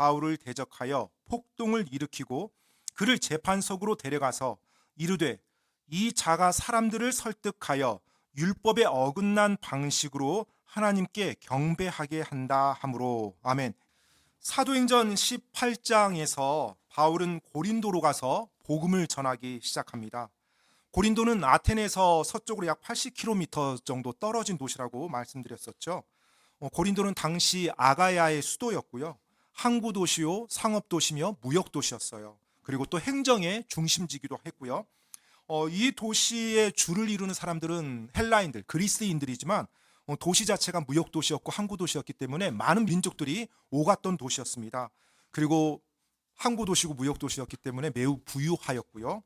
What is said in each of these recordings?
바울을 대적하여 폭동을 일으키고 그를 재판석으로 데려가서 이르되 이 자가 사람들을 설득하여 율법에 어긋난 방식으로 하나님께 경배하게 한다 하므로. 아멘. 사도행전 18장에서 바울은 고린도로 가서 복음을 전하기 시작합니다. 고린도는 아테네에서 서쪽으로 약 80km 정도 떨어진 도시라고 말씀드렸었죠. 고린도는 당시 아가야의 수도였고요. 항구 도시요, 상업 도시며 무역 도시였어요. 그리고 또 행정의 중심지기도 했고요. 이 도시의 주를 이루는 사람들은 헬라인들, 그리스인들이지만 도시 자체가 무역 도시였고 항구 도시였기 때문에 많은 민족들이 오갔던 도시였습니다. 그리고 항구 도시고 무역 도시였기 때문에 매우 부유하였고요.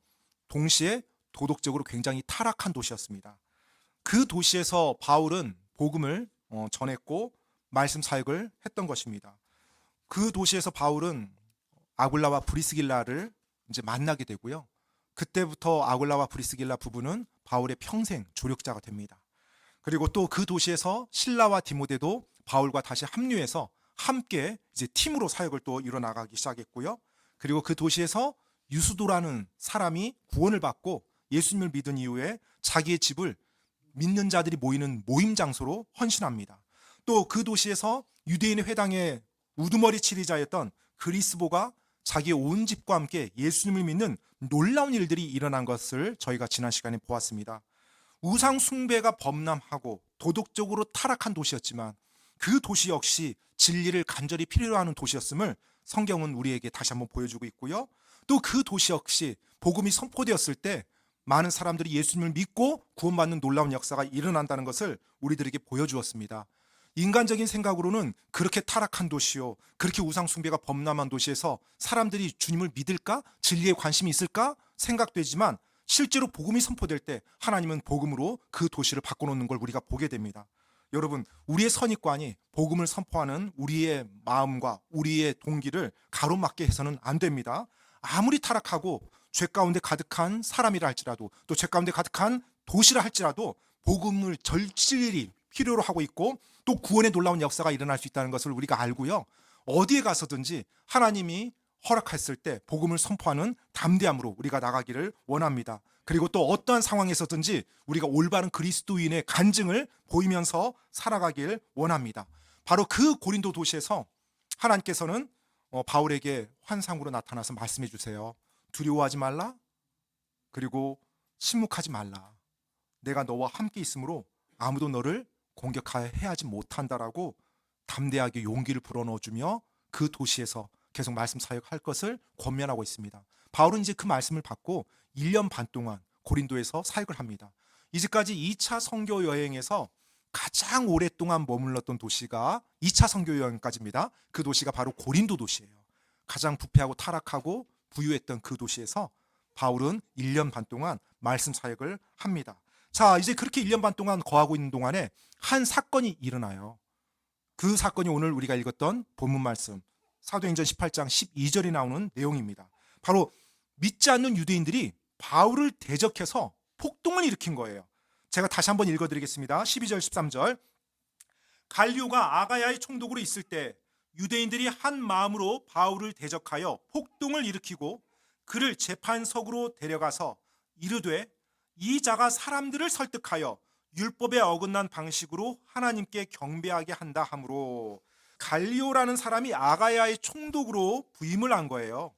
동시에 도덕적으로 굉장히 타락한 도시였습니다. 그 도시에서 바울은 복음을 전했고 말씀 사역을 했던 것입니다. 그 도시에서 바울은 아굴라와 브리스길라를 이제 만나게 되고요. 그때부터 아굴라와 브리스길라 부부는 바울의 평생 조력자가 됩니다. 그리고 또 그 도시에서 실라와 디모데도 바울과 다시 합류해서 함께 이제 팀으로 사역을 또 이뤄나가기 시작했고요. 그리고 그 도시에서 유수도라는 사람이 구원을 받고 예수님을 믿은 이후에 자기의 집을 믿는 자들이 모이는 모임 장소로 헌신합니다. 또 그 도시에서 유대인의 회당의 우두머리 치리자였던 그리스보가 자기의 온 집과 함께 예수님을 믿는 놀라운 일들이 일어난 것을 저희가 지난 시간에 보았습니다. 우상 숭배가 범람하고 도덕적으로 타락한 도시였지만 그 도시 역시 진리를 간절히 필요로 하는 도시였음을 성경은 우리에게 다시 한번 보여주고 있고요. 또 그 도시 역시 복음이 선포되었을 때 많은 사람들이 예수님을 믿고 구원받는 놀라운 역사가 일어난다는 것을 우리들에게 보여주었습니다. 인간적인 생각으로는 그렇게 타락한 도시요, 그렇게 우상 숭배가 범람한 도시에서 사람들이 주님을 믿을까? 진리에 관심이 있을까? 생각되지만 실제로 복음이 선포될 때 하나님은 복음으로 그 도시를 바꿔놓는 걸 우리가 보게 됩니다. 여러분, 우리의 선입관이 복음을 선포하는 우리의 마음과 우리의 동기를 가로막게 해서는 안 됩니다. 아무리 타락하고 죄 가운데 가득한 사람이라 할지라도, 또 죄 가운데 가득한 도시라 할지라도 복음을 절실히 필요로 하고 있고 또 구원의 놀라운 역사가 일어날 수 있다는 것을 우리가 알고요. 어디에 가서든지 하나님이 허락했을 때 복음을 선포하는 담대함으로 우리가 나가기를 원합니다. 그리고 또 어떠한 상황에서든지 우리가 올바른 그리스도인의 간증을 보이면서 살아가길 원합니다. 바로 그 고린도 도시에서 하나님께서는 바울에게 환상으로 나타나서 말씀해 주세요. 두려워하지 말라. 그리고 침묵하지 말라. 내가 너와 함께 있으므로 아무도 너를 공격해야 하지 못한다라고 담대하게 용기를 불어넣어주며 그 도시에서 계속 말씀 사역할 것을 권면하고 있습니다. 바울은 이제 그 말씀을 받고 1년 반 동안 고린도에서 사역을 합니다. 이제까지 2차 선교 여행에서 가장 오랫동안 머물렀던 도시가 2차 선교 여행까지입니다. 그 도시가 바로 고린도 도시예요. 가장 부패하고 타락하고 부유했던 그 도시에서 바울은 1년 반 동안 말씀 사역을 합니다. 자, 이제 그렇게 1년 반 동안 거하고 있는 동안에 한 사건이 일어나요. 그 사건이 오늘 우리가 읽었던 본문 말씀 사도행전 18장 12절에 나오는 내용입니다. 바로 믿지 않는 유대인들이 바울을 대적해서 폭동을 일으킨 거예요. 제가 다시 한번 읽어드리겠습니다. 12절 13절. 갈리오가 아가야의 총독으로 있을 때 유대인들이 한 마음으로 바울을 대적하여 폭동을 일으키고 그를 재판석으로 데려가서 이르되 이 자가 사람들을 설득하여 율법에 어긋난 방식으로 하나님께 경배하게 한다 하므로. 갈리오라는 사람이 아가야의 총독으로 부임을 한 거예요.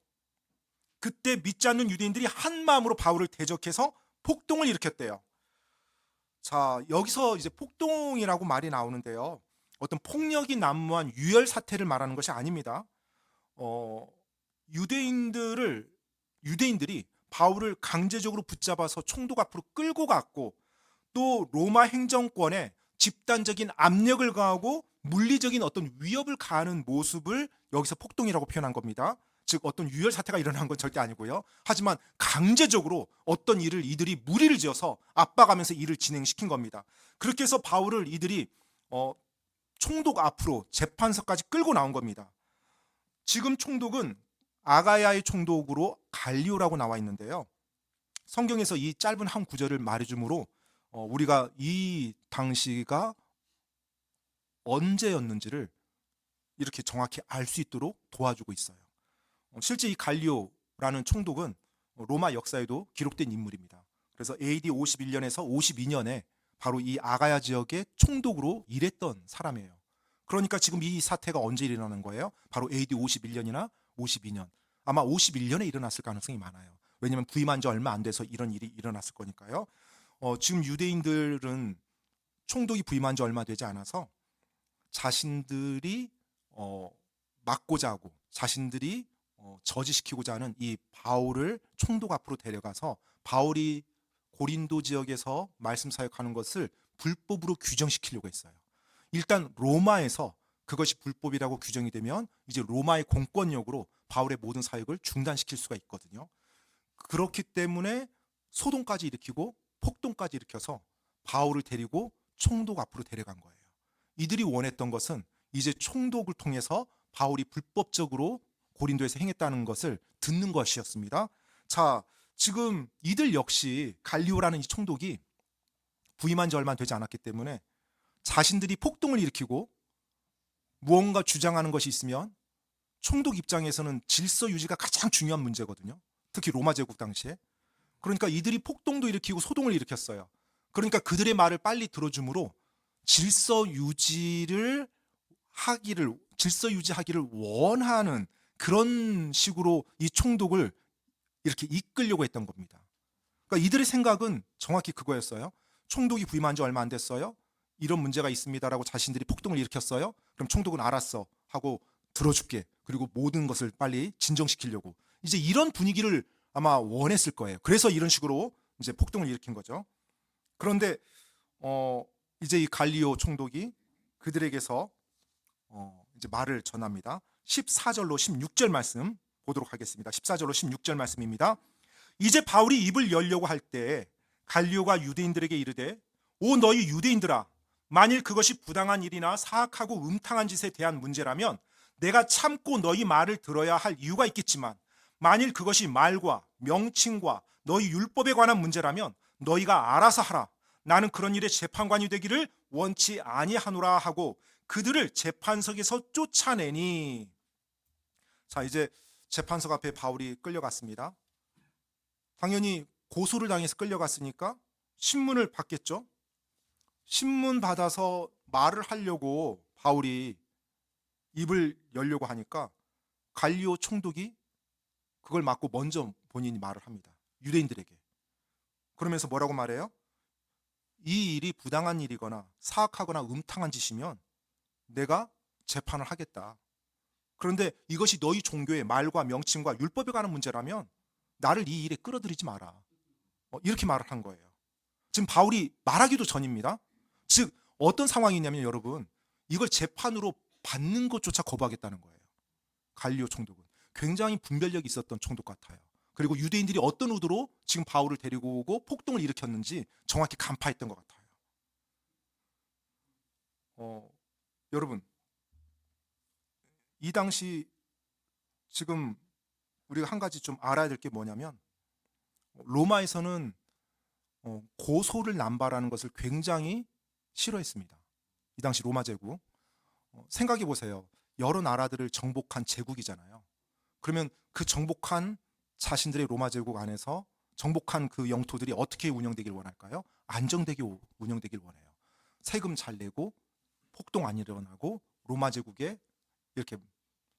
그때 믿지 않는 유대인들이 한 마음으로 바울을 대적해서 폭동을 일으켰대요. 자, 여기서 이제 폭동이라고 말이 나오는데요. 어떤 폭력이 난무한 유혈 사태를 말하는 것이 아닙니다. 유대인들이 바울을 강제적으로 붙잡아서 총독 앞으로 끌고 갔고 또 로마 행정권에 집단적인 압력을 가하고 물리적인 어떤 위협을 가하는 모습을 여기서 폭동이라고 표현한 겁니다. 즉 어떤 유혈 사태가 일어난 건 절대 아니고요. 하지만 강제적으로 어떤 일을 이들이 무리를 지어서 압박하면서 일을 진행시킨 겁니다. 그렇게 해서 바울을 이들이 총독 앞으로 재판석까지 끌고 나온 겁니다. 지금 총독은 아가야의 총독으로 갈리오라고 나와 있는데요. 성경에서 이 짧은 한 구절을 말해주므로 우리가 이 당시가 언제였는지를 이렇게 정확히 알 수 있도록 도와주고 있어요. 실제 이 갈리오라는 총독은 로마 역사에도 기록된 인물입니다. 그래서 AD 51년에서 52년에 바로 이 아가야 지역의 총독으로 일했던 사람이에요. 그러니까 지금 이 사태가 언제 일어나는 거예요? 바로 AD 51년이나 52년. 아마 51년에 일어났을 가능성이 많아요. 왜냐하면 부임한 지 얼마 안 돼서 이런 일이 일어났을 거니까요. 지금 유대인들은 총독이 부임한 지 얼마 되지 않아서 자신들이 막고자 하고 자신들이 저지시키고자 하는 이 바울을 총독 앞으로 데려가서 바울이 고린도 지역에서 말씀 사역하는 것을 불법으로 규정시키려고 했어요. 일단 로마에서 그것이 불법이라고 규정이 되면 이제 로마의 공권력으로 바울의 모든 사역을 중단시킬 수가 있거든요. 그렇기 때문에 소동까지 일으키고 폭동까지 일으켜서 바울을 데리고 총독 앞으로 데려간 거예요. 이들이 원했던 것은 이제 총독을 통해서 바울이 불법적으로 고린도에서 행했다는 것을 듣는 것이었습니다. 자, 지금 이들 역시 갈리오라는 이 총독이 부임한 지 얼마 되지 않았기 때문에 자신들이 폭동을 일으키고 무언가 주장하는 것이 있으면 총독 입장에서는 질서 유지가 가장 중요한 문제거든요. 특히 로마 제국 당시에. 그러니까 이들이 폭동도 일으키고 소동을 일으켰어요. 그러니까 그들의 말을 빨리 들어주므로 질서 유지하기를 원하는 그런 식으로 이 총독을 이렇게 이끌려고 했던 겁니다. 그러니까 이들의 생각은 정확히 그거였어요. 총독이 부임한 지 얼마 안 됐어요. 이런 문제가 있습니다라고 자신들이 폭동을 일으켰어요. 그럼 총독은 알았어 하고 들어줄게. 그리고 모든 것을 빨리 진정시키려고. 이제 이런 분위기를 아마 원했을 거예요. 그래서 이런 식으로 이제 폭동을 일으킨 거죠. 그런데 이제 이 갈리오 총독이 그들에게서 이제 말을 전합니다. 14절로 16절 말씀 보도록 하겠습니다. 14절로 16절 말씀입니다. 이제 바울이 입을 열려고 할 때 갈리오가 유대인들에게 이르되 오 너희 유대인들아 만일 그것이 부당한 일이나 사악하고 음탕한 짓에 대한 문제라면 내가 참고 너희 말을 들어야 할 이유가 있겠지만 만일 그것이 말과 명칭과 너희 율법에 관한 문제라면 너희가 알아서 하라. 나는 그런 일에 재판관이 되기를 원치 아니하노라 하고 그들을 재판석에서 쫓아내니. 자, 이제 재판석 앞에 바울이 끌려갔습니다. 당연히 고소를 당해서 끌려갔으니까 신문을 받겠죠. 신문 받아서 말을 하려고 바울이 입을 열려고 하니까 갈리오 총독이 그걸 막고 먼저 본인이 말을 합니다. 유대인들에게. 그러면서 뭐라고 말해요? 이 일이 부당한 일이거나 사악하거나 음탕한 짓이면 내가 재판을 하겠다. 그런데 이것이 너희 종교의 말과 명칭과 율법에 관한 문제라면 나를 이 일에 끌어들이지 마라. 이렇게 말을 한 거예요. 지금 바울이 말하기도 전입니다. 즉 어떤 상황이냐면 여러분 이걸 재판으로 받는 것조차 거부하겠다는 거예요. 갈리오 총독은 굉장히 분별력이 있었던 총독 같아요. 그리고 유대인들이 어떤 의도로 지금 바울을 데리고 오고 폭동을 일으켰는지 정확히 간파했던 것 같아요. 여러분 이 당시 지금 우리가 한 가지 좀 알아야 될 게 뭐냐면 로마에서는 고소를 남발하는 것을 굉장히 싫어했습니다. 이 당시 로마 제국. 생각해 보세요. 여러 나라들을 정복한 제국이잖아요. 그러면 그 정복한 자신들의 로마 제국 안에서 정복한 그 영토들이 어떻게 운영되길 원할까요? 안정되게 운영되길 원해요. 세금 잘 내고 폭동 안 일어나고 로마 제국에 이렇게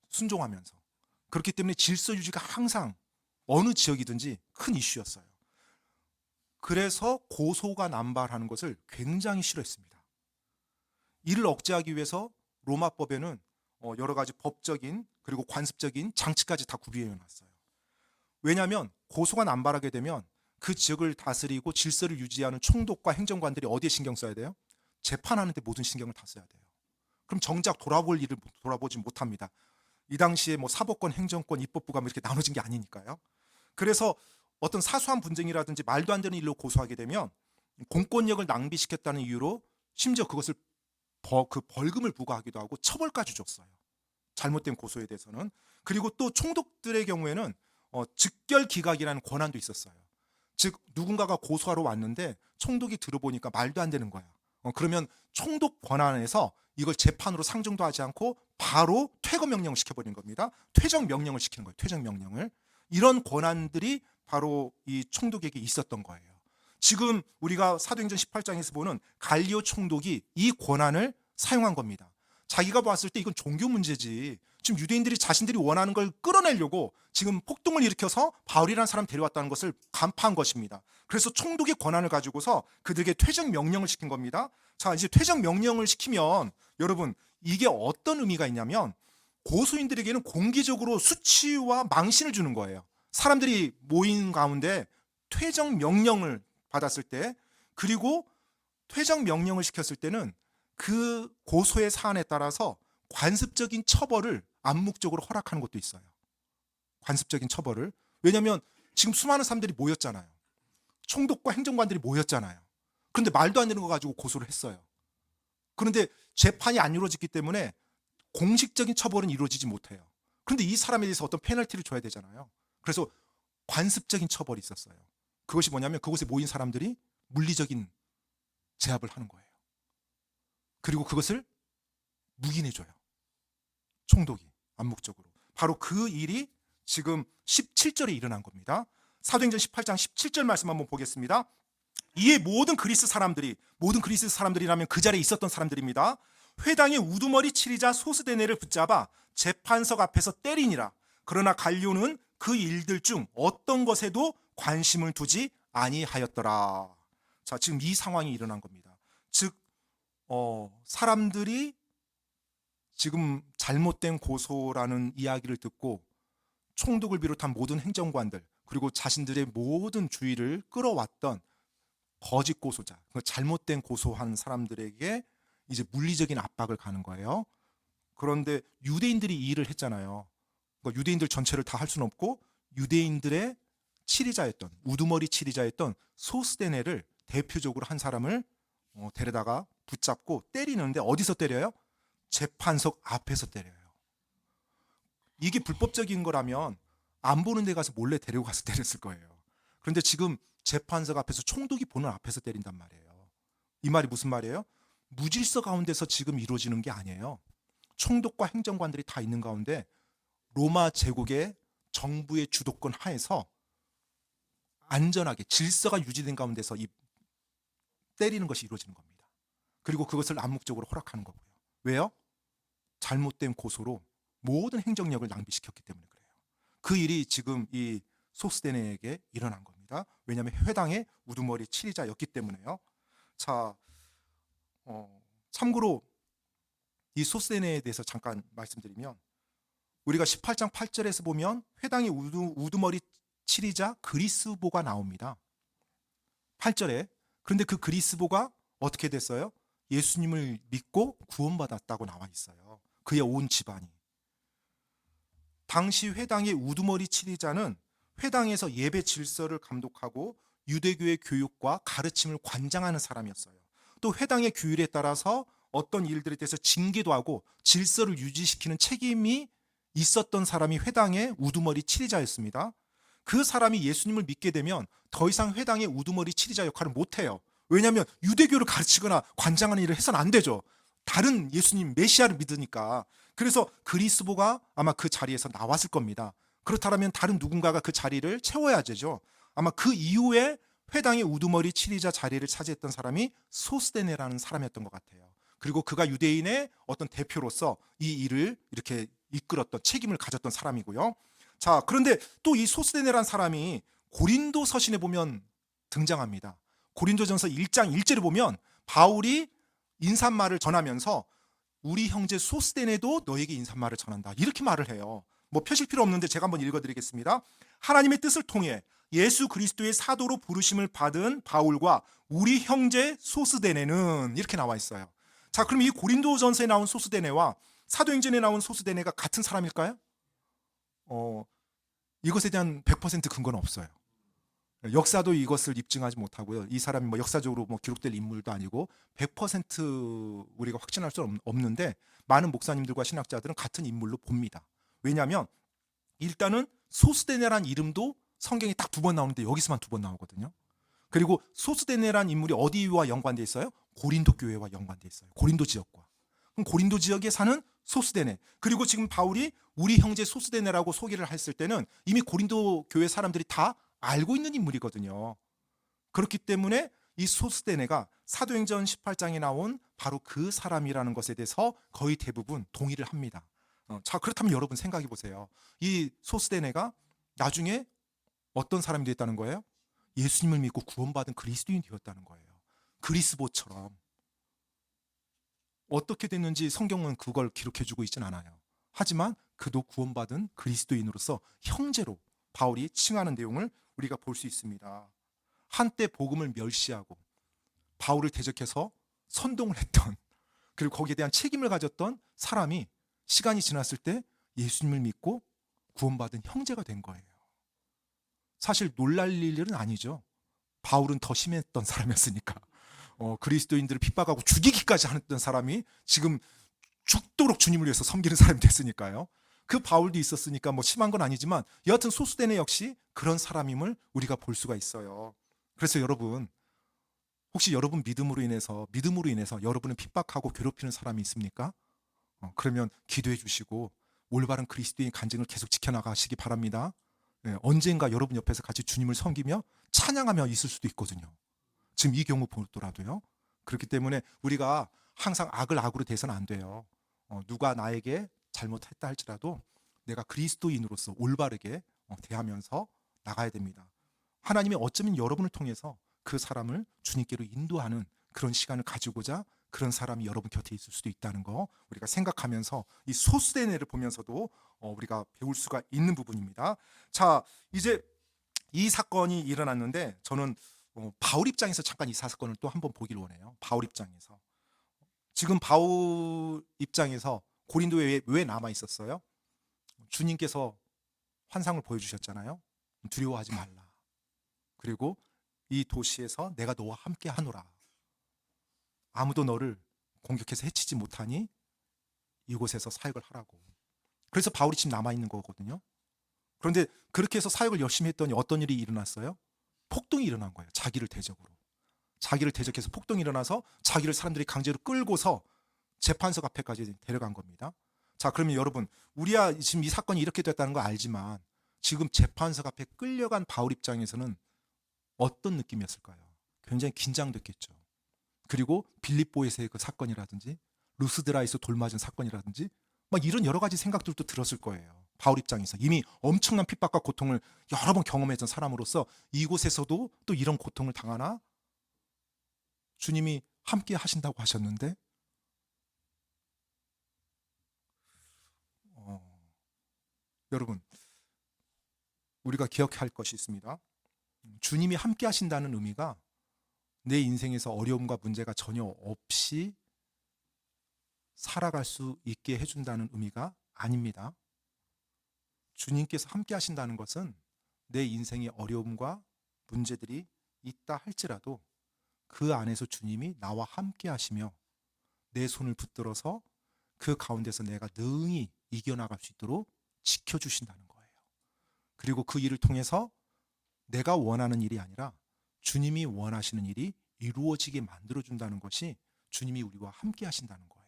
순종하면서. 그렇기 때문에 질서 유지가 항상 어느 지역이든지 큰 이슈였어요. 그래서 고소가 남발하는 것을 굉장히 싫어했습니다. 이를 억제하기 위해서 로마법에는 여러 가지 법적인 그리고 관습적인 장치까지 다 구비해 놨어요. 왜냐하면 고소가 남발하게 되면 그 지역을 다스리고 질서를 유지하는 총독과 행정관들이 어디에 신경 써야 돼요? 재판하는 데 모든 신경을 다 써야 돼요. 그럼 정작 돌아볼 일을 돌아보지 못합니다. 이 당시에 뭐 사법권, 행정권, 입법부가 이렇게 나눠진 게 아니니까요. 그래서 어떤 사소한 분쟁이라든지 말도 안 되는 일로 고소하게 되면 공권력을 낭비시켰다는 이유로 심지어 그것을 그 벌금을 부과하기도 하고 처벌까지 줬어요. 잘못된 고소에 대해서는. 그리고 또 총독들의 경우에는 즉결 기각이라는 권한도 있었어요. 즉 누군가가 고소하러 왔는데 총독이 들어보니까 말도 안 되는 거야. 그러면 총독 권한에서 이걸 재판으로 상정도 하지 않고 바로 퇴거 명령을 시켜버리는 겁니다. 퇴정 명령을 시키는 거예요. 퇴정 명령을. 이런 권한들이 바로 이 총독에게 있었던 거예요. 지금 우리가 사도행전 18장에서 보는 갈리오 총독이 이 권한을 사용한 겁니다. 자기가 봤을 때 이건 종교 문제지. 지금 유대인들이 자신들이 원하는 걸 끌어내려고 지금 폭동을 일으켜서 바울이라는 사람 데려왔다는 것을 간파한 것입니다. 그래서 총독의 권한을 가지고서 그들에게 퇴정 명령을 시킨 겁니다. 자, 이제 퇴정 명령을 시키면 여러분 이게 어떤 의미가 있냐면 고소인들에게는 공개적으로 수치와 망신을 주는 거예요. 사람들이 모인 가운데 퇴정 명령을 받았을 때, 그리고 퇴정 명령을 시켰을 때는 그 고소의 사안에 따라서 관습적인 처벌을 암묵적으로 허락하는 것도 있어요. 관습적인 처벌을. 왜냐하면 지금 수많은 사람들이 모였잖아요. 총독과 행정관들이 모였잖아요. 그런데 말도 안 되는 거 가지고 고소를 했어요. 그런데 재판이 안 이루어졌기 때문에 공식적인 처벌은 이루어지지 못해요. 그런데 이 사람에 대해서 어떤 페널티를 줘야 되잖아요. 그래서 관습적인 처벌이 있었어요. 그것이 뭐냐면 그곳에 모인 사람들이 물리적인 제압을 하는 거예요. 그리고 그것을 묵인해줘요. 총독이 암묵적으로. 바로 그 일이 지금 17절에 일어난 겁니다. 사도행전 18장 17절 말씀 한번 보겠습니다. 이에 모든 그리스 사람들이라면 그 자리에 있었던 사람들입니다. 회당의 우두머리 치리자 소스데네를 붙잡아 재판석 앞에서 때리니라. 그러나 갈리오는 그 일들 중 어떤 것에도 관심을 두지 아니하였더라. 자, 지금 이 상황이 일어난 겁니다. 즉 사람들이 지금 잘못된 고소라는 이야기를 듣고 총독을 비롯한 모든 행정관들, 그리고 자신들의 모든 주의를 끌어왔던 거짓 고소자, 잘못된 고소한 사람들에게 이제 물리적인 압박을 가는 거예요. 그런데 유대인들이 이 일을 했잖아요. 그러니까 유대인들 전체를 다 할 수는 없고 유대인들의 치리자였던, 우두머리 치리자였던 소스데네를 대표적으로 한 사람을 데려다가 붙잡고 때리는데 어디서 때려요? 재판석 앞에서 때려요. 이게 불법적인 거라면 안 보는 데 가서 몰래 데리고 가서 때렸을 거예요. 그런데 지금 재판석 앞에서 총독이 보는 앞에서 때린단 말이에요. 이 말이 무슨 말이에요? 무질서 가운데서 지금 이루어지는 게 아니에요. 총독과 행정관들이 다 있는 가운데 로마 제국의 정부의 주도권 하에서 안전하게 질서가 유지된 가운데서 이 때리는 것이 이루어지는 겁니다. 그리고 그것을 암묵적으로 허락하는 거고요. 왜요? 잘못된 고소로 모든 행정력을 낭비시켰기 때문에 그래요. 그 일이 지금 이 소스데네에게 일어난 겁니다. 왜냐하면 회당의 우두머리 치리자였기 때문에요. 자, 참고로 이 소스데네에 대해서 잠깐 말씀드리면 우리가 18장 8절에서 보면 회당의 우두머리 치리자 그리스보가 나옵니다. 8절에. 그런데 그 그리스보가 어떻게 됐어요? 예수님을 믿고 구원받았다고 나와 있어요. 그의 온 집안이. 당시 회당의 우두머리 치리자는 회당에서 예배 질서를 감독하고 유대교의 교육과 가르침을 관장하는 사람이었어요. 또 회당의 규율에 따라서 어떤 일들에 대해서 징계도 하고 질서를 유지시키는 책임이 있었던 사람이 회당의 우두머리 치리자였습니다. 그 사람이 예수님을 믿게 되면 더 이상 회당의 우두머리 치리자 역할을 못해요. 왜냐하면 유대교를 가르치거나 관장하는 일을 해서는 안 되죠. 다른 예수님 메시아를 믿으니까. 그래서 그리스보가 아마 그 자리에서 나왔을 겁니다. 그렇다면 다른 누군가가 그 자리를 채워야 되죠. 아마 그 이후에 회당의 우두머리 치리자 자리를 차지했던 사람이 소스데네라는 사람이었던 것 같아요. 그리고 그가 유대인의 어떤 대표로서 이 일을 이렇게 이끌었던, 책임을 가졌던 사람이고요. 자, 그런데 또 이 소스데네라는 사람이 고린도 서신에 보면 등장합니다. 고린도전서 1장 1절에 보면 바울이 인사말을 전하면서 우리 형제 소스데네도 너에게 인사말을 전한다, 이렇게 말을 해요. 뭐 펴실 필요 없는데 제가 한번 읽어드리겠습니다. 하나님의 뜻을 통해 예수 그리스도의 사도로 부르심을 받은 바울과 우리 형제 소스데네는, 이렇게 나와 있어요. 자, 그럼 이 고린도전서에 나온 소스데네와 사도행전에 나온 소스데네가 같은 사람일까요? 이것에 대한 100% 근거는 없어요. 역사도 이것을 입증하지 못하고요. 이 사람이 뭐 역사적으로 뭐 기록될 인물도 아니고 100% 우리가 확신할 수 없는데 많은 목사님들과 신학자들은 같은 인물로 봅니다. 왜냐하면 일단은 소스데네라는 이름도 성경에 딱 2번 나오는데 여기서만 2번 나오거든요. 그리고 소스데네라는 인물이 어디와 연관돼 있어요? 고린도 교회와 연관돼 있어요. 고린도 지역과. 그럼 고린도 지역에 사는 소스데네. 그리고 지금 바울이 우리 형제 소스데네라고 소개를 했을 때는 이미 고린도 교회 사람들이 다 알고 있는 인물이거든요. 그렇기 때문에 이 소스데네가 사도행전 18장에 나온 바로 그 사람이라는 것에 대해서 거의 대부분 동의를 합니다. 자, 그렇다면 여러분 생각해 보세요. 이 소스데네가 나중에 어떤 사람이 됐다는 거예요? 예수님을 믿고 구원받은 그리스도인이 되었다는 거예요. 그리스보처럼. 어떻게 됐는지 성경은 그걸 기록해주고 있진 않아요. 하지만 그도 구원받은 그리스도인으로서 형제로 바울이 칭하는 내용을 우리가 볼 수 있습니다. 한때 복음을 멸시하고 바울을 대적해서 선동을 했던, 그리고 거기에 대한 책임을 가졌던 사람이 시간이 지났을 때 예수님을 믿고 구원받은 형제가 된 거예요. 사실 놀랄 일은 아니죠. 바울은 더 심했던 사람이었으니까. 그리스도인들을 핍박하고 죽이기까지 하던 사람이 지금 죽도록 주님을 위해서 섬기는 사람이 됐으니까요. 그 바울도 있었으니까 뭐 심한 건 아니지만 여하튼 소스데네 역시 그런 사람임을 우리가 볼 수가 있어요. 그래서 여러분, 혹시 여러분 믿음으로 인해서 여러분을 핍박하고 괴롭히는 사람이 있습니까? 그러면 기도해 주시고 올바른 그리스도인 간증을 계속 지켜나가시기 바랍니다. 언젠가 여러분 옆에서 같이 주님을 섬기며 찬양하며 있을 수도 있거든요. 지금 이 경우 보더라도요. 그렇기 때문에 우리가 항상 악을 악으로 대해서는 안 돼요. 누가 나에게 잘못했다 할지라도 내가 그리스도인으로서 올바르게 대하면서 나가야 됩니다. 하나님이 어쩌면 여러분을 통해서 그 사람을 주님께로 인도하는 그런 시간을 가지고자 그런 사람이 여러분 곁에 있을 수도 있다는 거 우리가 생각하면서 이 소스데네를 보면서도 우리가 배울 수가 있는 부분입니다. 자, 이제 이 사건이 일어났는데 저는 바울 입장에서 잠깐 이 사건을 또 한번 보기를 원해요. 바울 입장에서. 지금 바울 입장에서 고린도에 왜 남아 있었어요? 주님께서 환상을 보여주셨잖아요. 두려워하지 말라. 그리고 이 도시에서 내가 너와 함께 하노라. 아무도 너를 공격해서 해치지 못하니 이곳에서 사역을 하라고. 그래서 바울이 지금 남아있는 거거든요. 그런데 그렇게 해서 사역을 열심히 했더니 어떤 일이 일어났어요? 폭동이 일어난 거예요. 자기를 대적으로. 자기를 대적해서 폭동이 일어나서 자기를 사람들이 강제로 끌고서 재판석 앞에까지 데려간 겁니다. 자, 그러면 여러분, 우리야 지금 이 사건이 이렇게 됐다는 거 알지만 지금 재판석 앞에 끌려간 바울 입장에서는 어떤 느낌이었을까요? 굉장히 긴장됐겠죠. 그리고 빌립보에서의 그 사건이라든지 루스드라에서 돌 맞은 사건이라든지 막 이런 여러 가지 생각들도 들었을 거예요. 바울 입장에서 이미 엄청난 핍박과 고통을 여러 번 경험했던 사람으로서 이곳에서도 또 이런 고통을 당하나? 주님이 함께 하신다고 하셨는데 여러분, 우리가 기억해야 할 것이 있습니다. 주님이 함께 하신다는 의미가 내 인생에서 어려움과 문제가 전혀 없이 살아갈 수 있게 해준다는 의미가 아닙니다. 주님께서 함께 하신다는 것은 내 인생의 어려움과 문제들이 있다 할지라도 그 안에서 주님이 나와 함께 하시며 내 손을 붙들어서 그 가운데서 내가 능히 이겨나갈 수 있도록 지켜주신다는 거예요. 그리고 그 일을 통해서 내가 원하는 일이 아니라 주님이 원하시는 일이 이루어지게 만들어준다는 것이 주님이 우리와 함께 하신다는 거예요.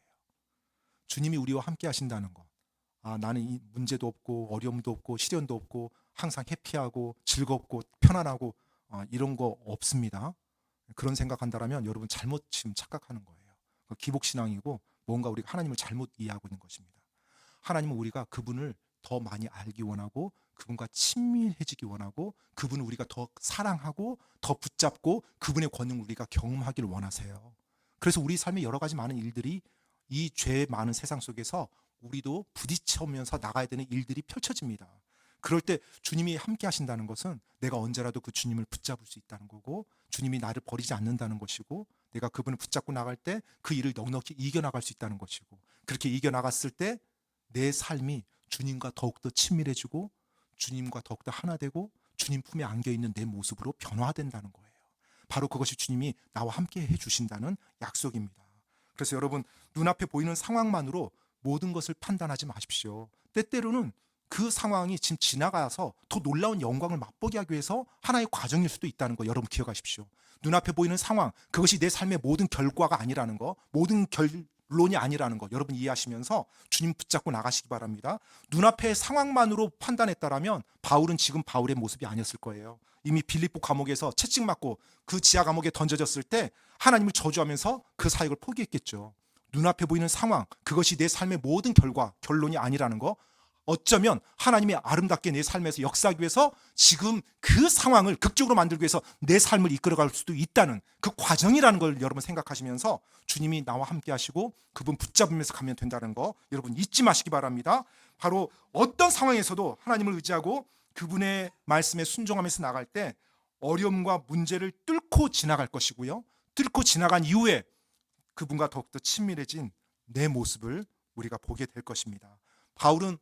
주님이 우리와 함께 하신다는 것. 나는 이 문제도 없고 어려움도 없고 시련도 없고 항상 해피하고 즐겁고 편안하고 이런 거 없습니다. 그런 생각한다면 여러분 잘못 지금 착각하는 거예요. 기복신앙이고 뭔가 우리가 하나님을 잘못 이해하고 있는 것입니다. 하나님은 우리가 그분을 더 많이 알기 원하고 그분과 친밀해지기 원하고 그분을 우리가 더 사랑하고 더 붙잡고 그분의 권능을 우리가 경험하기를 원하세요. 그래서 우리 삶의 여러 가지 많은 일들이 이 죄 많은 세상 속에서 우리도 부딪혀면서 나가야 되는 일들이 펼쳐집니다. 그럴 때 주님이 함께 하신다는 것은 내가 언제라도 그 주님을 붙잡을 수 있다는 거고 주님이 나를 버리지 않는다는 것이고 내가 그분을 붙잡고 나갈 때 그 일을 넉넉히 이겨나갈 수 있다는 것이고 그렇게 이겨나갔을 때 내 삶이 주님과 더욱더 친밀해지고 주님과 더욱더 하나 되고 주님 품에 안겨있는 내 모습으로 변화된다는 거예요. 바로 그것이 주님이 나와 함께 해주신다는 약속입니다. 그래서 여러분 눈앞에 보이는 상황만으로 모든 것을 판단하지 마십시오. 때때로는 그 상황이 지금 지나가서 더 놀라운 영광을 맛보게 하기 위해서 하나의 과정일 수도 있다는 거 여러분 기억하십시오. 눈앞에 보이는 상황, 그것이 내 삶의 모든 결과가 아니라는 거, 모든 결론이 아니라는 거 여러분 이해하시면서 주님 붙잡고 나가시기 바랍니다. 눈앞의 상황만으로 판단했다라면 바울은 지금 바울의 모습이 아니었을 거예요. 이미 빌립보 감옥에서 채찍 맞고 그 지하 감옥에 던져졌을 때 하나님을 저주하면서 그 사역을 포기했겠죠. 눈앞에 보이는 상황, 그것이 내 삶의 모든 결과, 결론이 아니라는 거, 어쩌면 하나님이 아름답게 내 삶에서 역사하기 위해서 지금 그 상황을 극적으로 만들기 위해서 내 삶을 이끌어갈 수도 있다는 그 과정이라는 걸 여러분 생각하시면서 주님이 나와 함께 하시고 그분 붙잡으면서 가면 된다는 거 여러분 잊지 마시기 바랍니다. 바로 어떤 상황에서도 하나님을 의지하고 그분의 말씀에 순종하면서 나갈 때 어려움과 문제를 뚫고 지나갈 것이고요. 뚫고 지나간 이후에 그분과 더욱더 친밀해진 내 모습을 우리가 보게 될 것입니다. 바울은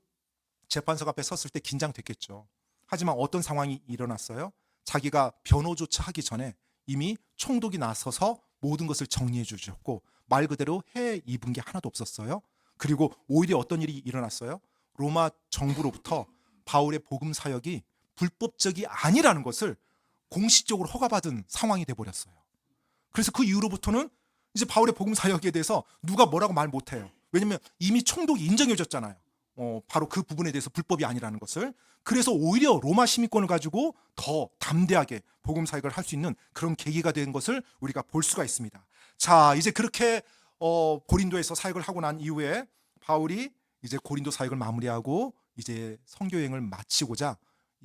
재판석 앞에 섰을 때 긴장됐겠죠. 하지만 어떤 상황이 일어났어요? 자기가 변호조차 하기 전에 이미 총독이 나서서 모든 것을 정리해 주셨고 말 그대로 해 입은 게 하나도 없었어요. 그리고 오히려 어떤 일이 일어났어요? 로마 정부로부터 바울의 복음 사역이 불법적이 아니라는 것을 공식적으로 허가받은 상황이 돼버렸어요. 그래서 그 이후로부터는 이제 바울의 복음 사역에 대해서 누가 뭐라고 말 못해요. 왜냐하면 이미 총독이 인정해 줬잖아요. 바로 그 부분에 대해서 불법이 아니라는 것을. 그래서 오히려 로마 시민권을 가지고 더 담대하게 복음 사역을 할 수 있는 그런 계기가 된 것을 우리가 볼 수가 있습니다. 자, 이제 그렇게 고린도에서 사역을 하고 난 이후에 바울이 이제 고린도 사역을 마무리하고 이제 선교 여행을 마치고자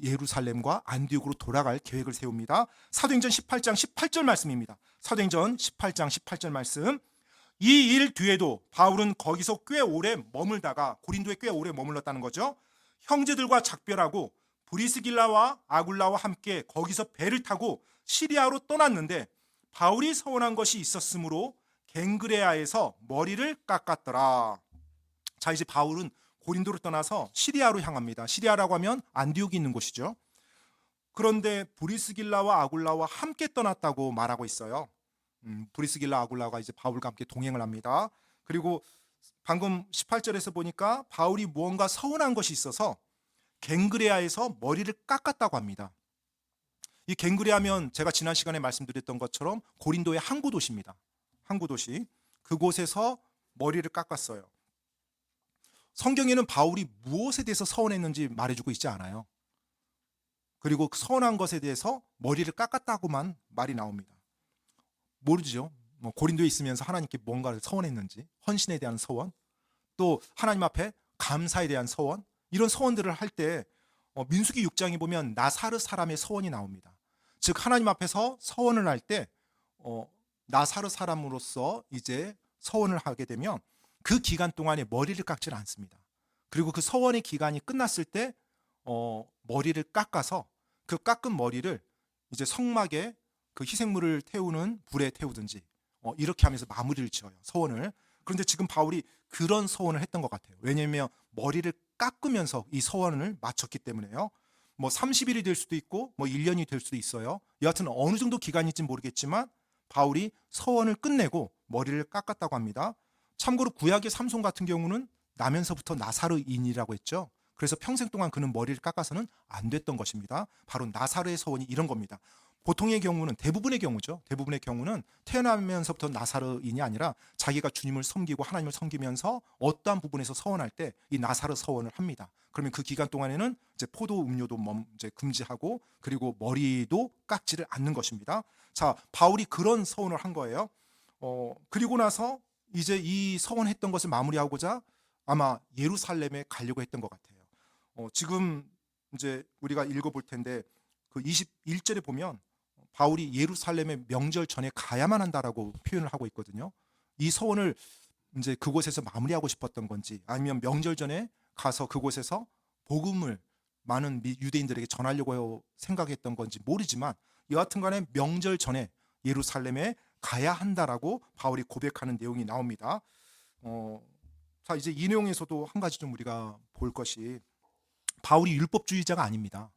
예루살렘과 안디옥으로 돌아갈 계획을 세웁니다. 사도행전 18장 18절 말씀입니다. 사도행전 18장 18절 말씀. 이 일 뒤에도 바울은 거기서 꽤 오래 머물다가 고린도에 꽤 오래 머물렀다는 거죠. 형제들과 작별하고 브리스길라와 아굴라와 함께 거기서 배를 타고 시리아로 떠났는데 바울이 서원한 것이 있었으므로 갱그레아에서 머리를 깎았더라. 자, 이제 바울은 고린도를 떠나서 시리아로 향합니다. 시리아라고 하면 안디옥이 있는 곳이죠. 그런데 브리스길라와 아굴라와 함께 떠났다고 말하고 있어요. 브리스길라 아굴라가 이제 바울과 함께 동행을 합니다. 그리고 방금 18절에서 보니까 바울이 무언가 서운한 것이 있어서 갱그레아에서 머리를 깎았다고 합니다. 이 갱그레아면 제가 지난 시간에 말씀드렸던 것처럼 고린도의 항구 도시입니다. 항구 도시. 그곳에서 머리를 깎았어요. 성경에는 바울이 무엇에 대해서 서운했는지 말해주고 있지 않아요. 그리고 그 서운한 것에 대해서 머리를 깎았다고만 말이 나옵니다. 모르죠. 고린도에 있으면서 하나님께 뭔가를 서원했는지, 헌신에 대한 서원, 또 하나님 앞에 감사에 대한 서원, 이런 서원들을 할 때 민수기 6장에 보면 나사르 사람의 서원이 나옵니다. 즉 하나님 앞에서 서원을 할 때 나사르 사람으로서 이제 서원을 하게 되면 그 기간 동안에 머리를 깎질 않습니다. 그리고 그 서원의 기간이 끝났을 때 머리를 깎아서 그 깎은 머리를 이제 성막에 그 희생물을 태우는 불에 태우든지 이렇게 하면서 마무리를 지어요. 서원을. 그런데 지금 바울이 그런 서원을 했던 것 같아요. 왜냐하면 머리를 깎으면서 이 서원을 마쳤기 때문에요. 뭐 30일이 될 수도 있고 뭐 1년이 될 수도 있어요. 여하튼 어느 정도 기간인지 모르겠지만 바울이 서원을 끝내고 머리를 깎았다고 합니다. 참고로 구약의 삼손 같은 경우는 나면서부터 나사르인이라고 했죠. 그래서 평생 동안 그는 머리를 깎아서는 안 됐던 것입니다. 바로 나사르의 서원이 이런 겁니다. 보통의 경우는 대부분의 경우죠. 대부분의 경우는 태어나면서부터 나사르인이 아니라 자기가 주님을 섬기고 하나님을 섬기면서 어떠한 부분에서 서원할 때 이 나사르 서원을 합니다. 그러면 그 기간 동안에는 이제 포도 음료도 이제 금지하고 그리고 머리도 깎지를 않는 것입니다. 자, 바울이 그런 서원을 한 거예요. 그리고 나서 이제 이 서원했던 것을 마무리하고자 아마 예루살렘에 가려고 했던 것 같아요. 지금 이제 우리가 읽어볼 텐데 그 21절에 보면 바울이 예루살렘의 명절 전에 가야만 한다라고 표현을 하고 있거든요. 이 서원을 이제 그곳에서 마무리하고 싶었던 건지 아니면 명절 전에 가서 그곳에서 복음을 많은 유대인들에게 전하려고 생각했던 건지 모르지만 여하튼 간에 명절 전에 예루살렘에 가야 한다라고 바울이 고백하는 내용이 나옵니다. 자, 이제 이 내용에서도 한 가지 좀 우리가 볼 것이 바울이 율법주의자가 아닙니다.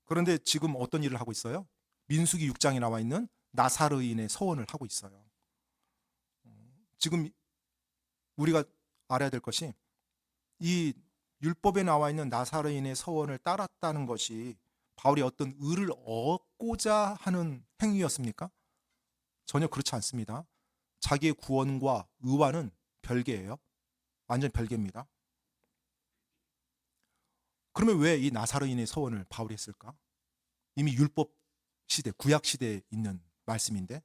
그런데 지금 어떤 일을 하고 있어요? 민수기 6장에 나와 있는 나사르인의 서원을 하고 있어요. 지금 우리가 알아야 될 것이 이 율법에 나와 있는 나사로인의 서원을 따랐다는 것이 바울이 어떤 의를 얻고자 하는 행위였습니까? 전혀 그렇지 않습니다. 자기의 구원과 의와는 별개예요. 완전 별개입니다. 그러면 왜 이 나사로인의 서원을 바울이 했을까? 이미 율법 시대, 구약 시대에 있는 말씀인데,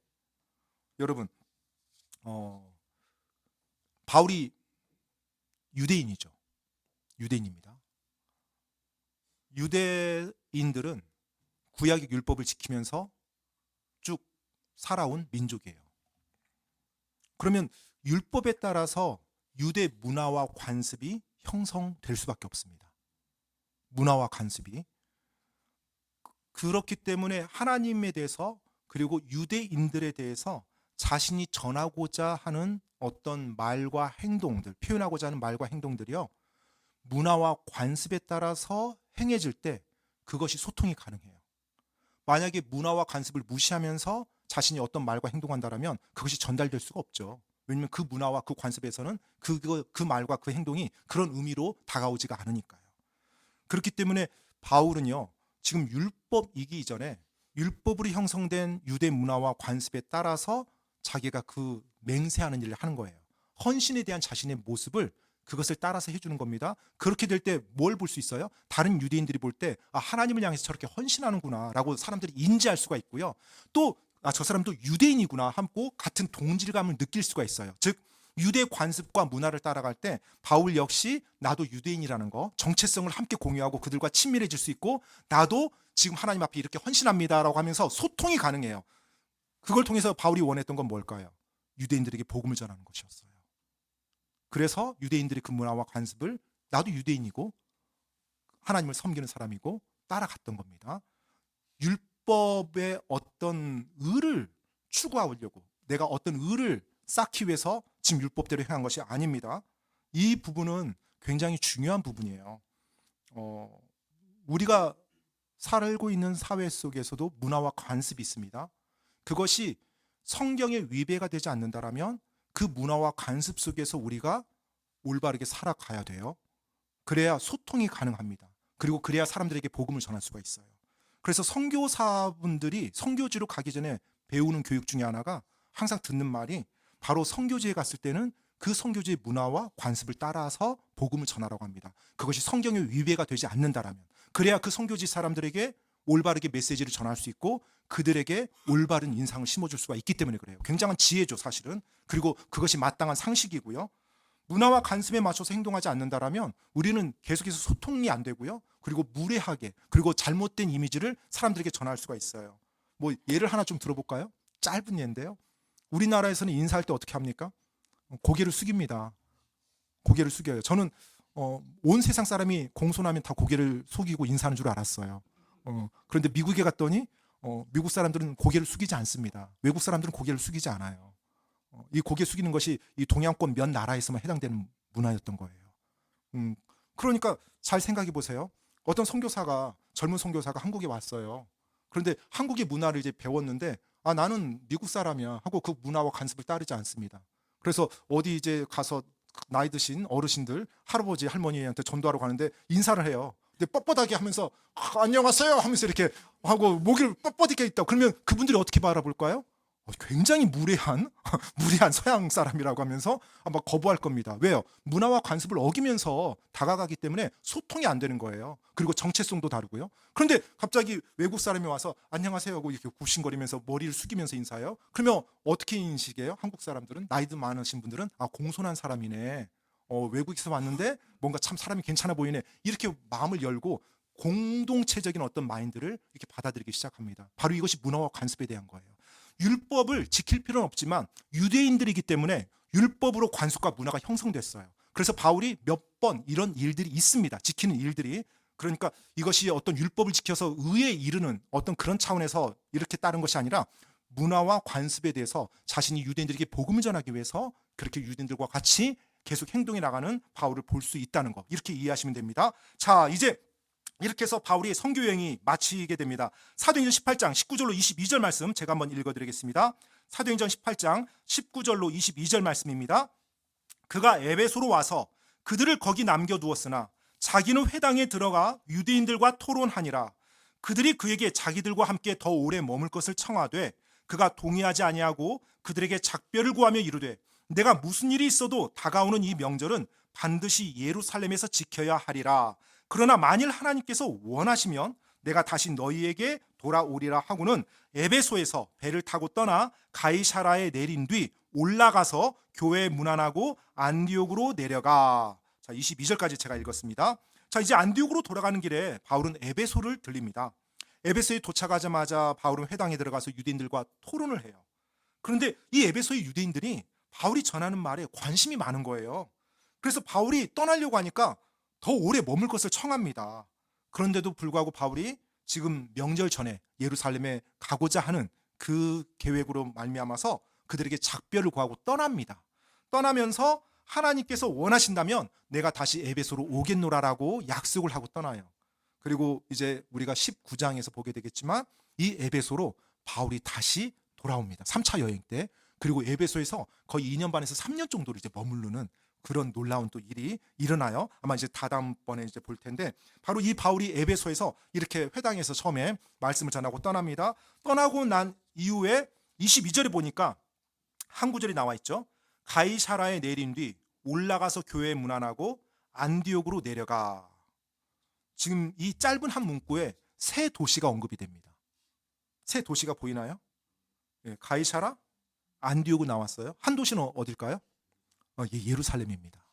여러분, 바울이 유대인이죠. 유대인입니다. 유대인들은 구약의 율법을 지키면서 쭉 살아온 민족이에요. 그러면 율법에 따라서 유대 문화와 관습이 형성될 수밖에 없습니다. 문화와 관습이. 그렇기 때문에 하나님에 대해서 그리고 유대인들에 대해서 자신이 전하고자 하는 어떤 말과 행동들, 표현하고자 하는 말과 행동들이요, 문화와 관습에 따라서 행해질 때 그것이 소통이 가능해요. 만약에 문화와 관습을 무시하면서 자신이 어떤 말과 행동한다면 그것이 전달될 수가 없죠. 왜냐하면 그 문화와 그 관습에서는 그 말과 그 행동이 그런 의미로 다가오지가 않으니까요. 그렇기 때문에 바울은요, 지금 율법이기 이전에 율법으로 형성된 유대 문화와 관습에 따라서 자기가 그 맹세하는 일을 하는 거예요. 헌신에 대한 자신의 모습을 그것을 따라서 해주는 겁니다. 그렇게 될 때 뭘 볼 수 있어요? 다른 유대인들이 볼 때 하나님을 향해서 저렇게 헌신하는구나 라고 사람들이 인지할 수가 있고요. 또 저 사람도 유대인이구나 하고 같은 동질감을 느낄 수가 있어요. 즉 유대 관습과 문화를 따라갈 때 바울 역시 나도 유대인이라는 거, 정체성을 함께 공유하고 그들과 친밀해질 수 있고, 나도 지금 하나님 앞에 이렇게 헌신합니다라고 하면서 소통이 가능해요. 그걸 통해서 바울이 원했던 건 뭘까요? 유대인들에게 복음을 전하는 것이었어요. 그래서 유대인들의 그 문화와 관습을 나도 유대인이고 하나님을 섬기는 사람이고 따라갔던 겁니다. 율법의 어떤 의를 추구하려고, 내가 어떤 의를 쌓기 위해서 지금 율법대로 행한 것이 아닙니다. 이 부분은 굉장히 중요한 부분이에요. 우리가 살고 있는 사회 속에서도 문화와 관습이 있습니다. 그것이 성경에 위배가 되지 않는다라면 그 문화와 관습 속에서 우리가 올바르게 살아가야 돼요. 그래야 소통이 가능합니다. 그리고 그래야 사람들에게 복음을 전할 수가 있어요. 그래서 선교사분들이 선교지로 가기 전에 배우는 교육 중에 하나가 항상 듣는 말이 바로 선교지에 갔을 때는 그 선교지의 문화와 관습을 따라서 복음을 전하라고 합니다. 그것이 성경에 위배가 되지 않는다라면, 그래야 그 선교지 사람들에게 올바르게 메시지를 전할 수 있고 그들에게 올바른 인상을 심어줄 수가 있기 때문에 그래요. 굉장한 지혜죠, 사실은. 그리고 그것이 마땅한 상식이고요. 문화와 관습에 맞춰서 행동하지 않는다라면 우리는 계속해서 소통이 안 되고요. 그리고 무례하게, 그리고 잘못된 이미지를 사람들에게 전할 수가 있어요. 뭐 예를 하나 좀 들어볼까요? 짧은 예인데요. 우리나라에서는 인사할 때 어떻게 합니까? 고개를 숙입니다. 고개를 숙여요. 저는 온 세상 사람이 공손하면 다 고개를 숙이고 인사하는 줄 알았어요. 그런데 미국에 갔더니 미국 사람들은 고개를 숙이지 않습니다. 외국 사람들은 고개를 숙이지 않아요. 이 고개 숙이는 것이 이 동양권 몇 나라에서만 해당되는 문화였던 거예요. 그러니까 잘 생각해 보세요. 어떤 선교사가, 젊은 선교사가 한국에 왔어요. 그런데 한국의 문화를 이제 배웠는데 나는 미국 사람이야 하고 그 문화와 관습을 따르지 않습니다. 그래서 어디 이제 가서 나이 드신 어르신들, 할아버지 할머니한테 전도하러 가는데 인사를 해요. 근데 뻣뻣하게 하면서 안녕하세요 하면서 이렇게 하고 목을 뻣뻣하게 있다. 그러면 그분들이 어떻게 바라볼까요? 굉장히 무례한 서양 사람이라고 하면서 아마 거부할 겁니다. 왜요? 문화와 관습을 어기면서 다가가기 때문에 소통이 안 되는 거예요. 그리고 정체성도 다르고요. 그런데 갑자기 외국 사람이 와서 안녕하세요 하고 이렇게 굽신거리면서 머리를 숙이면서 인사해요. 그러면 어떻게 인식해요? 한국 사람들은, 나이도 많으신 분들은 공손한 사람이네. 외국에서 왔는데 뭔가 참 사람이 괜찮아 보이네. 이렇게 마음을 열고 공동체적인 어떤 마인드를 이렇게 받아들이기 시작합니다. 바로 이것이 문화와 관습에 대한 거예요. 율법을 지킬 필요는 없지만 유대인들이기 때문에 율법으로 관습과 문화가 형성됐어요. 그래서 바울이 몇 번 이런 일들이 있습니다. 지키는 일들이. 그러니까 이것이 어떤 율법을 지켜서 의에 이르는 어떤 그런 차원에서 이렇게 따른 것이 아니라 문화와 관습에 대해서 자신이 유대인들에게 복음을 전하기 위해서 그렇게 유대인들과 같이 계속 행동해 나가는 바울을 볼 수 있다는 거, 이렇게 이해하시면 됩니다. 자, 이제 이렇게 해서 바울이 선교 여행이 마치게 됩니다. 사도행전 18장 19절로 22절 말씀 제가 한번 읽어드리겠습니다. 사도행전 18장 19절로 22절 말씀입니다. 그가 에베소로 와서 그들을 거기 남겨두었으나 자기는 회당에 들어가 유대인들과 토론하니라. 그들이 그에게 자기들과 함께 더 오래 머물 것을 청하되 그가 동의하지 아니하고 그들에게 작별을 구하며 이르되 내가 무슨 일이 있어도 다가오는 이 명절은 반드시 예루살렘에서 지켜야 하리라. 그러나 만일 하나님께서 원하시면 내가 다시 너희에게 돌아오리라 하고는 에베소에서 배를 타고 떠나 가이사라에 내린 뒤 올라가서 교회 문안하고 안디옥으로 내려가. 자, 22절까지 제가 읽었습니다. 자, 이제 안디옥으로 돌아가는 길에 바울은 에베소를 들립니다. 에베소에 도착하자마자 바울은 회당에 들어가서 유대인들과 토론을 해요. 그런데 이 에베소의 유대인들이 바울이 전하는 말에 관심이 많은 거예요. 그래서 바울이 떠나려고 하니까 더 오래 머물 것을 청합니다. 그런데도 불구하고 바울이 지금 명절 전에 예루살렘에 가고자 하는 그 계획으로 말미암아서 그들에게 작별을 구하고 떠납니다. 떠나면서 하나님께서 원하신다면 내가 다시 에베소로 오겠노라라고 약속을 하고 떠나요. 그리고 이제 우리가 19장에서 보게 되겠지만 이 에베소로 바울이 다시 돌아옵니다. 3차 여행 때. 그리고 에베소에서 거의 2년 반에서 3년 정도를 이제 머무르는 그런 놀라운 또 일이 일어나요. 아마 이제 다음번에 이제 볼 텐데 바로 이 바울이 에베소에서 이렇게 회당에서 처음에 말씀을 전하고 떠납니다. 떠나고 난 이후에 22절에 보니까 한 구절이 나와 있죠. 가이사라에 내린 뒤 올라가서 교회 문안하고 안디옥으로 내려가. 지금 이 짧은 한 문구에 세 도시가 언급이 됩니다. 세 도시가 보이나요? 예, 가이사라, 안디옥이 나왔어요. 한 도시는 어딜까요? 예루살렘입니다.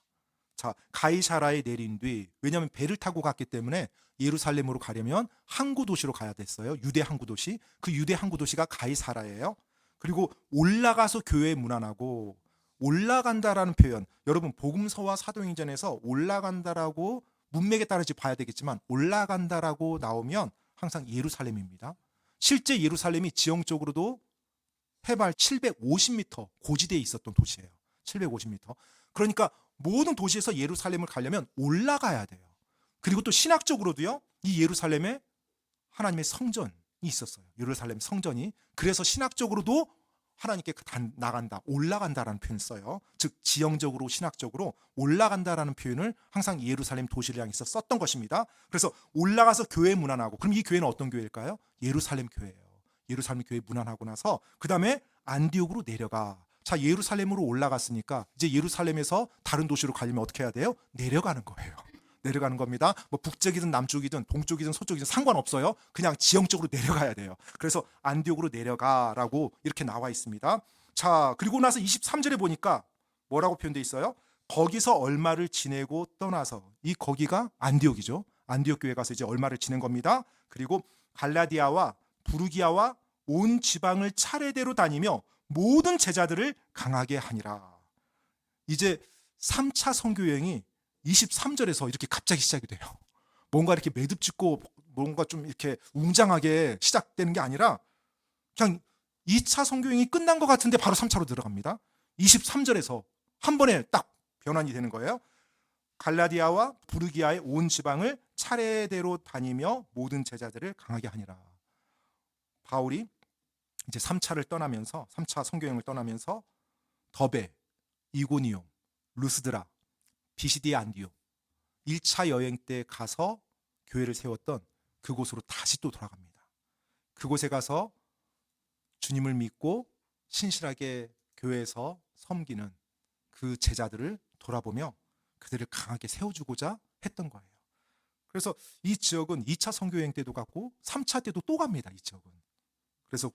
자, 가이사라에 내린 뒤 왜냐하면 배를 타고 갔기 때문에 예루살렘으로 가려면 항구 도시로 가야 됐어요. 유대 항구 도시. 그 유대 항구 도시가 가이사라예요. 그리고 올라가서 교회 문안하고 올라간다라는 표현. 여러분 복음서와 사도행전에서 올라간다라고 문맥에 따라서 봐야 되겠지만 올라간다라고 나오면 항상 예루살렘입니다. 실제 예루살렘이 지형적으로도 해발 750m 고지대에 있었던 도시예요. 750m. 그러니까 모든 도시에서 예루살렘을 가려면 올라가야 돼요. 그리고 또 신학적으로도요. 이 예루살렘에 하나님의 성전이 있었어요. 예루살렘 성전이. 그래서 신학적으로도 하나님께 나간다, 올라간다라는 표현을 써요. 즉 지형적으로 신학적으로 올라간다라는 표현을 항상 예루살렘 도시를 향해서 썼던 것입니다. 그래서 올라가서 교회 문안하고 그럼 이 교회는 어떤 교회일까요? 예루살렘 교회예요. 예루살렘 교회 문안하고 나서 그 다음에 안디옥으로 내려가. 자, 예루살렘으로 올라갔으니까 이제 예루살렘에서 다른 도시로 가려면 어떻게 해야 돼요? 내려가는 거예요. 내려가는 겁니다. 뭐 북쪽이든 남쪽이든 동쪽이든 서쪽이든 상관없어요. 그냥 지형적으로 내려가야 돼요. 그래서 안디옥으로 내려가라고 이렇게 나와 있습니다. 자, 그리고 나서 23절에 보니까 뭐라고 표현되어 있어요? 거기서 얼마를 지내고 떠나서 이 거기가 안디옥이죠. 안디옥 교회 가서 이제 얼마를 지낸 겁니다. 그리고 갈라디아와 부르기아와 온 지방을 차례대로 다니며 모든 제자들을 강하게 하니라. 이제 3차 선교 여행이 23절에서 이렇게 갑자기 시작이 돼요. 뭔가 이렇게 매듭짓고 뭔가 좀 이렇게 웅장하게 시작되는 게 아니라 그냥 2차 선교 여행이 끝난 것 같은데 바로 3차로 들어갑니다. 23절에서 한 번에 딱 변환이 되는 거예요. 갈라디아와 부르기아의 온 지방을 차례대로 다니며 모든 제자들을 강하게 하니라. 바울이 이제 3차를 떠나면서 3차 선교여행을 떠나면서 더베, 이고니움, 루스드라, 비시디아 안디옥 1차 여행 때 가서 교회를 세웠던 그곳으로 다시 또 돌아갑니다. 그곳에 가서 주님을 믿고 신실하게 교회에서 섬기는 그 제자들을 돌아보며 그들을 강하게 세워주고자 했던 거예요. 그래서 이 지역은 2차 선교여행 때도 갔고 3차 때도 또 갑니다. 이 지역은. 그래서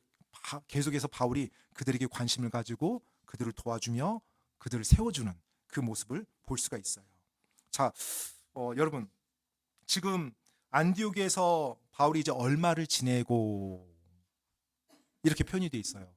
계속해서 바울이 그들에게 관심을 가지고 그들을 도와주며 그들을 세워주는 그 모습을 볼 수가 있어요. 자, 여러분 지금 안디옥에서 바울이 이제 얼마를 지내고 이렇게 표현이 돼 있어요.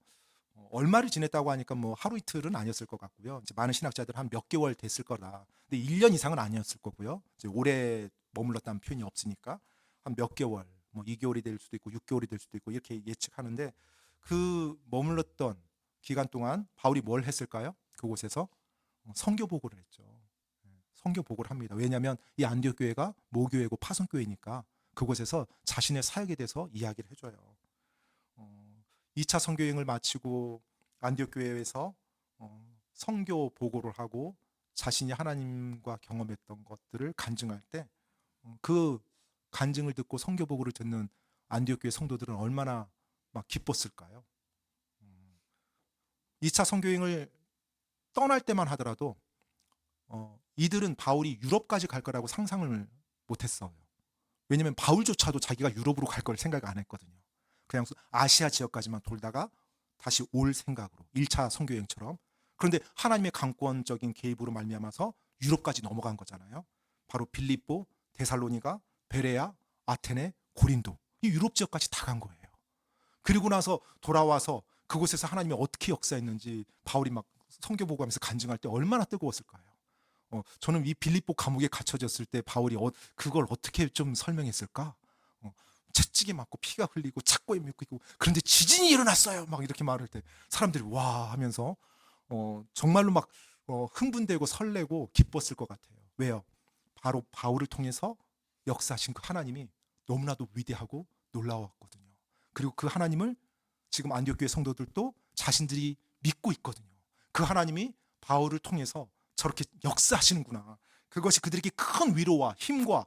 얼마를 지냈다고 하니까 뭐 하루 이틀은 아니었을 것 같고요. 이제 많은 신학자들 한 몇 개월 됐을 거다. 근데 1년 이상은 아니었을 거고요. 이제 오래 머물렀다는 표현이 없으니까 한 몇 개월, 뭐 2개월이 될 수도 있고 6개월이 될 수도 있고 이렇게 예측하는데 그 머물렀던 기간 동안 바울이 뭘 했을까요? 그곳에서 선교 보고를 했죠. 선교 보고를 합니다. 왜냐하면 이 안디옥 교회가 모교회고 파송 교회니까 그곳에서 자신의 사역에 대해서 이야기를 해줘요. 2차 선교 여행을 마치고 안디옥 교회에서 선교 보고를 하고 자신이 하나님과 경험했던 것들을 간증할 때 그 간증을 듣고 선교 보고를 듣는 안디옥 교회 성도들은 얼마나 막 기뻤을까요? 2차 선교행을 떠날 때만 하더라도 이들은 바울이 유럽까지 갈 거라고 상상을 못했어요. 왜냐하면 바울조차도 자기가 유럽으로 갈 걸 생각 안 했거든요. 그냥 아시아 지역까지만 돌다가 다시 올 생각으로 1차 선교여행처럼. 그런데 하나님의 강권적인 개입으로 말미암아서 유럽까지 넘어간 거잖아요. 바로 빌립보, 데살로니가, 베레아, 아테네, 고린도 이 유럽 지역까지 다 간 거예요. 그리고 나서 돌아와서 그곳에서 하나님이 어떻게 역사했는지 바울이 막 선교 보고하면서 간증할 때 얼마나 뜨거웠을까요? 저는 이 빌립보 감옥에 갇혀졌을 때 바울이 그걸 어떻게 좀 설명했을까? 채찍에 맞고 피가 흘리고 착고에 묶이고 그런데 지진이 일어났어요. 막 이렇게 말할 때 사람들이 와 하면서 정말로 막 흥분되고 설레고 기뻤을 것 같아요. 왜요? 바로 바울을 통해서 역사하신 그 하나님이 너무나도 위대하고 놀라웠거든요. 그리고 그 하나님을 지금 안디옥 교회 성도들도 자신들이 믿고 있거든요. 그 하나님이 바울을 통해서 저렇게 역사하시는구나. 그것이 그들에게 큰 위로와 힘과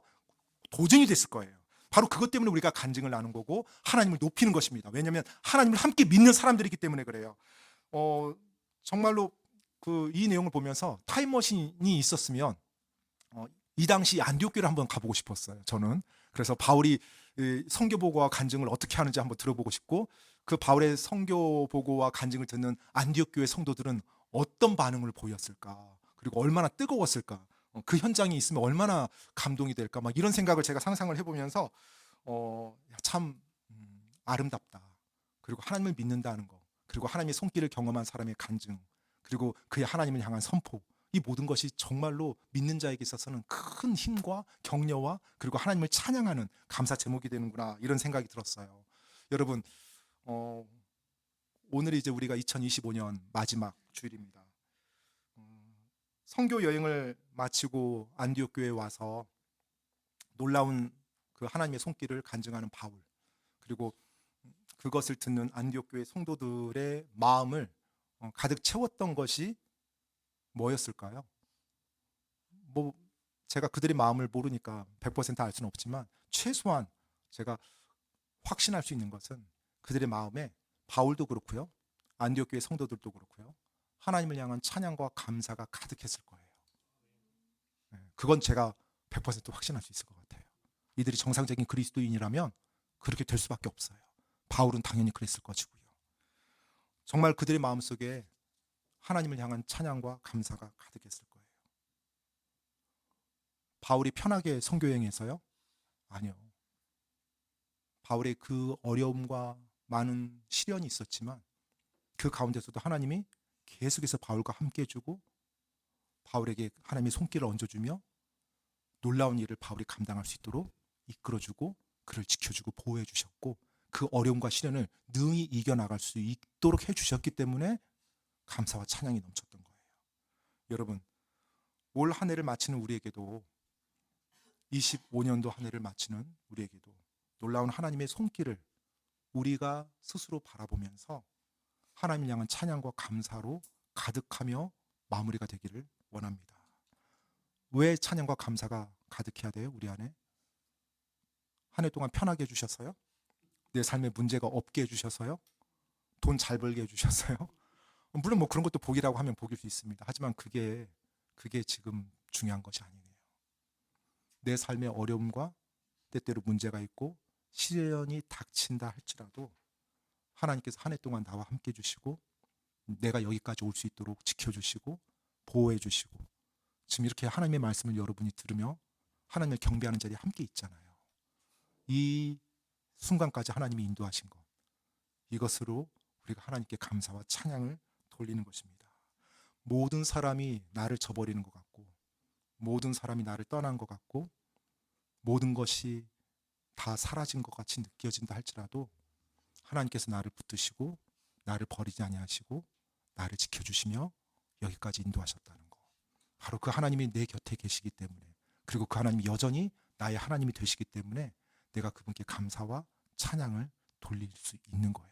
도전이 됐을 거예요. 바로 그것 때문에 우리가 간증을 나눈 거고 하나님을 높이는 것입니다. 왜냐하면 하나님을 함께 믿는 사람들이기 때문에 그래요. 정말로 이 내용을 보면서 타임머신이 있었으면 이 당시 안디옥 교회를 한번 가보고 싶었어요. 저는. 그래서 바울이 선교 보고와 간증을 어떻게 하는지 한번 들어보고 싶고 그 바울의 선교 보고와 간증을 듣는 안디옥 교회 성도들은 어떤 반응을 보였을까? 그리고 얼마나 뜨거웠을까? 그 현장에 있으면 얼마나 감동이 될까? 막 이런 생각을 제가 상상을 해보면서 참 아름답다. 그리고 하나님을 믿는다는 거. 그리고 하나님의 손길을 경험한 사람의 간증. 그리고 그의 하나님을 향한 선포. 이 모든 것이 정말로 믿는 자에게 있어서는 큰 힘과 격려와 그리고 하나님을 찬양하는 감사 제목이 되는구나 이런 생각이 들었어요. 여러분 오늘이 이제 우리가 2025년 마지막 주일입니다. 선교 여행을 마치고 안디옥 교회에 와서 놀라운 그 하나님의 손길을 간증하는 바울 그리고 그것을 듣는 안디옥 교회 성도들의 마음을 가득 채웠던 것이 뭐였을까요? 뭐 제가 그들의 마음을 모르니까 100%알 수는 없지만 최소한 제가 확신할 수 있는 것은 그들의 마음에 바울도 그렇고요. 안디옥 교회 성도들도 그렇고요. 하나님을 향한 찬양과 감사가 가득했을 거예요. 그건 제가 100% 확신할 수 있을 것 같아요. 이들이 정상적인 그리스도인이라면 그렇게 될 수밖에 없어요. 바울은 당연히 그랬을 것이고요. 정말 그들의 마음속에 하나님을 향한 찬양과 감사가 가득했을 거예요. 바울이 편하게 선교 여행해서요? 아니요. 바울의 그 어려움과 많은 시련이 있었지만 그 가운데서도 하나님이 계속해서 바울과 함께 해주고 바울에게 하나님의 손길을 얹어주며 놀라운 일을 바울이 감당할 수 있도록 이끌어주고 그를 지켜주고 보호해 주셨고 그 어려움과 시련을 능히 이겨나갈 수 있도록 해주셨기 때문에 감사와 찬양이 넘쳤던 거예요. 여러분 올 한 해를 마치는 우리에게도 25년도 한 해를 마치는 우리에게도 놀라운 하나님의 손길을 우리가 스스로 바라보면서 하나님을 향한 찬양과 감사로 가득하며 마무리가 되기를 원합니다. 왜 찬양과 감사가 가득해야 돼요? 우리 안에 한 해 동안 편하게 해주셨어요? 내 삶에 문제가 없게 해주셔서요? 돈 잘 벌게 해주셨어요? 물론 뭐 그런 것도 복이라고 하면 복일 수 있습니다. 하지만 그게 지금 중요한 것이 아니에요. 내 삶의 어려움과 때때로 문제가 있고 시련이 닥친다 할지라도 하나님께서 한 해 동안 나와 함께 해주시고 내가 여기까지 올 수 있도록 지켜주시고 보호해 주시고 지금 이렇게 하나님의 말씀을 여러분이 들으며 하나님을 경배하는 자리에 함께 있잖아요. 이 순간까지 하나님이 인도하신 것 이것으로 우리가 하나님께 감사와 찬양을 돌리는 것입니다. 모든 사람이 나를 저버리는 것 같고 모든 사람이 나를 떠난 것 같고 모든 것이 다 사라진 것 같이 느껴진다 할지라도 하나님께서 나를 붙드시고 나를 버리지 아니하시고 나를 지켜주시며 여기까지 인도하셨다는 거. 바로 그 하나님이 내 곁에 계시기 때문에 그리고 그 하나님이 여전히 나의 하나님이 되시기 때문에 내가 그분께 감사와 찬양을 돌릴 수 있는 거예요.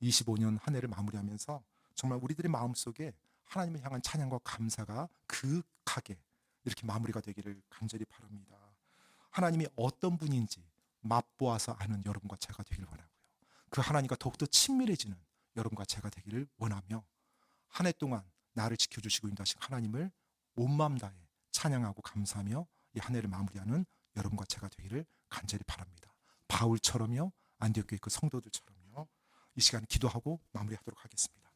25년 한 해를 마무리하면서 정말 우리들의 마음속에 하나님을 향한 찬양과 감사가 그윽하게 이렇게 마무리가 되기를 간절히 바랍니다. 하나님이 어떤 분인지 맛보아서 아는 여러분과 제가 되길 원하고요. 그 하나님과 더욱더 친밀해지는 여러분과 제가 되기를 원하며 한 해 동안 나를 지켜주시고 인도하신 하나님을 온 마음 다해 찬양하고 감사하며 이 한 해를 마무리하는 여러분과 제가 되기를 간절히 바랍니다. 바울처럼요, 안디옥 교회 그 성도들처럼요, 이 시간 기도하고 마무리하도록 하겠습니다.